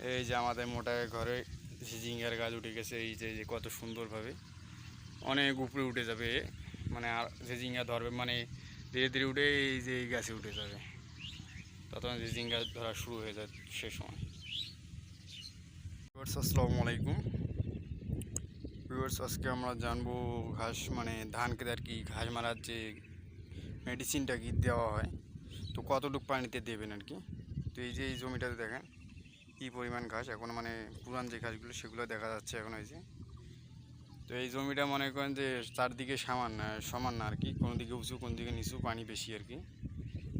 এই যে আমাদের মোটা ঘরে ঝিঙ্গার গাছ উঠে গেছে, এই যে কত সুন্দরভাবে অনেক উপরে উঠে যাবে, মানে আর ঝিঙ্গা ধরবে, মানে ধীরে ধীরে উঠে এই যে এই গাছে উঠে যাবে, তখন ঝিঙ্গা ধরা শুরু হয়ে যায় সে সময়। আসসালামু আলাইকুম ভিউয়ার্স, আজকে আমরা জানবো ঘাস মানে ধানকে আর কি ঘাস মারার যে মেডিসিনটা কি দেওয়া হয়, তো কতটুকু পানিতে দেবেন আর কি। তো এই যে এই জমিটাতে দেখেন কী পরিমাণ ঘাস, এখন মানে পুরান যে ঘাসগুলো সেগুলো দেখা যাচ্ছে এখন এই যে। তো এই জমিটা মনে করেন যে চারদিকে সমান না আর কি, কোনো দিকে উঁচু কোনো দিকে নিচু, পানি বেশি আর কি।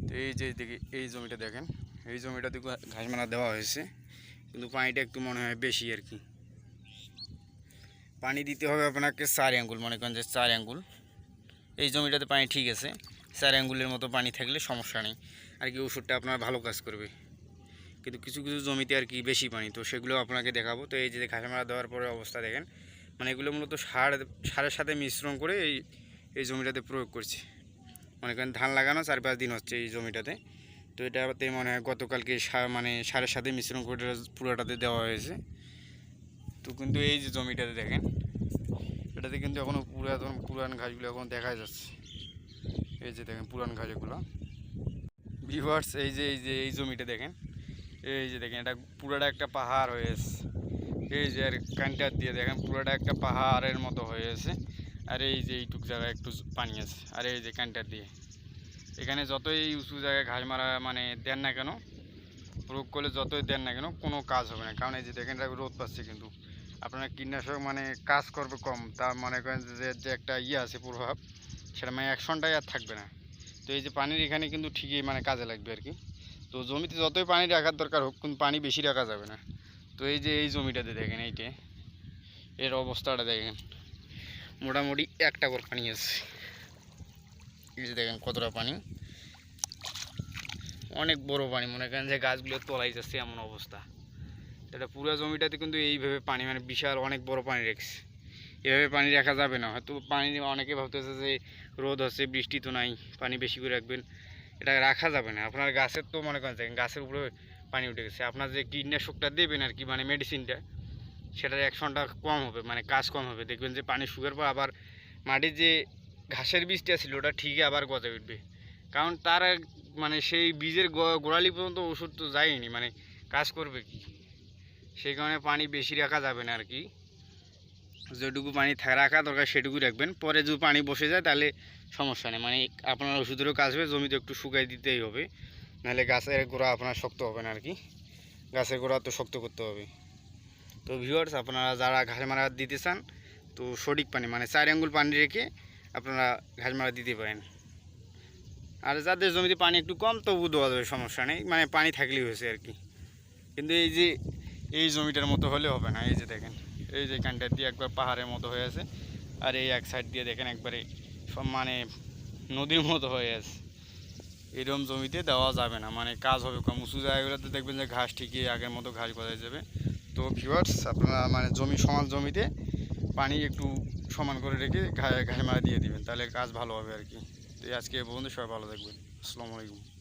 তো এই যে দিকে এই জমিটা দেখেন, এই জমিটাতে ঘাস মারা দেওয়া হয়েছে, কিন্তু পানিটা একটু মনে হয় বেশি আর কি। পানি দিতে হবে আপনাকে 4 আঙ্গুল, মনে করেন যে 4 আঙ্গুল। এই জমিটাতে পানি ঠিক আছে, 4 আঙ্গুলের মতো পানি থাকলে সমস্যা নেই আর কি, ওষুধটা আপনার ভালো কাজ করবে। কিন্তু কিছু কিছু জমিতে আর কি বেশি পানি, তো সেগুলো আপনাকে দেখাবো। তো এই যে ঘাস মারা দেওয়ার পরে অবস্থা দেখেন, মানে এগুলো মূলত সারের সাথে মিশ্রণ করে এই জমিটাতে প্রয়োগ করছে। মনে করেন ধান লাগানো 4-5 দিন হচ্ছে এই জমিটাতে, তো এটাতে মনে হয় গতকালকে মানে সারের সাথে মিশ্রণ করে পুরোটাতে দেওয়া হয়েছে। তো কিন্তু এই যে জমিটাতে দেখেন, এটাতে কিন্তু এখনও পুরান ঘাসগুলো এখন দেখা যাচ্ছে। এই যে দেখেন পুরান ঘাস এগুলো ভিউয়ার্স। এই জমিটা দেখেন, এই যে দেখেন এটা পুরোটা একটা পাহাড় হয়েছে। এই যে আর কান্টার দিয়ে দেখেন পুরোটা একটা পাহাড়ের মতো হয়েছে। আর এই যে এইটুক জায়গায় একটু পানি আছে, আর এই যে কান্টার দিয়ে এখানে যতই উঁচু জায়গায় ঘাস মারা মানে দেন না কেন, প্রয়োগ করলে যতই দেন না কেন কোনো কাজ হবে না। কারণ এই যে দেখেন এটা রোদ পাচ্ছে, কিন্তু আপনার কীটনাশক মানে কাজ করবে কম, তার মনে করেন যে একটা আছে প্রভাব, সেটা মানে অ্যাকশনটাই আর থাকবে না। তো এই যে পানির এখানে কিন্তু ঠিকই মানে কাজে লাগবে আর কি। তো জমিতে যতই পানি রাখার দরকার হোক, কিন্তু পানি বেশি রাখা যাবে না। তো এই যে এই জমিটাতে দেখেন এর অবস্থাটা দেখেন, মোটামুটি 1 টাকার পানি আছে। এই যে দেখেন কতটা পানি, অনেক বড় পানি, মনে করেন যে গাছগুলো তলাই যাচ্ছে এমন অবস্থা। এটা পুরো জমিটাতে কিন্তু এইভাবে পানি মানে বিশাল অনেক বড় পানি রেখেছে। এভাবে পানি রাখা যাবে না, হয়তো পানি অনেকে ভাবতেছে যে রোদ হচ্ছে বৃষ্টি তো নাই, পানি বেশি করে রাখবেন, এটা রাখা যাবে না। আপনার গাছের তো মনে করেন দেখেন গাছের উপরে পানি উঠে গেছে, আপনার যে কীটনাশকটা দেবেন আর কি মানে মেডিসিনটা, সেটার অ্যাকশনটা কম হবে, মানে কাজ কম হবে। দেখবেন যে পানি শুকার পর আবার মাটির যে ঘাসের বীজটা ছিল ওটা ঠিকই আবার গজে উঠবে, কারণ তার মানে সেই বীজের গোড়ালি পর্যন্ত ওষুধ তো যায়নি, মানে কাজ করবে কি। সেই কারণে পানি বেশি রাখা যাবে না আর কি, যেটুকু পানি রাখা দরকার সেটুকু রাখবেন। পরে যদি পানি বসে যায় তাহলে সমস্যা নেই, মানে আপনার ওষুধেরও কাজ হবে, জমিতে একটু শুকাই দিতেই হবে, নাহলে গাছের গোড়া আপনার শক্ত হবে না আর কি, গাছের গোড়া তো শক্ত করতে হবে। তো ভিউয়ার্স, আপনারা যারা ঘাস মারা দিতে চান, তো সঠিক পানি মানে 4 আঙ্গুল পানি রেখে আপনারা ঘাস মারা দিতে পারেন। আর যাদের জমিতে পানি একটু কম তবু দেওয়া যাবে, সমস্যা নেই, মানে পানি থাকলেই হয়েছে আর কি। কিন্তু এই যে এই জমিটার মতো হলে হবে না। এই যে দেখেন এই যে কানটার দিয়ে একবার পাহাড়ের মতো হয়ে আছে, আর এই এক সাইড দিয়ে দেখেন একবারে সব মানে নদীর মতো হয়ে আছে। এরকম জমিতে দেওয়া যাবে না, মানে কাজ হবে কম। উঁচু জায়গাগুলোতে দেখবেন যে ঘাস ঠিকই আগের মতো ঘাস গজায় যাবে। তো ভিউয়ার্স, আপনারা মানে সমান জমিতে পানি একটু সমান করে রেখে ঘাস মারা দিয়ে দিবেন, তাহলে কাজ ভালো হবে আর কি। তো আজকে বন্ধু সবাই ভালো থাকবেন। আসসালামু আলাইকুম।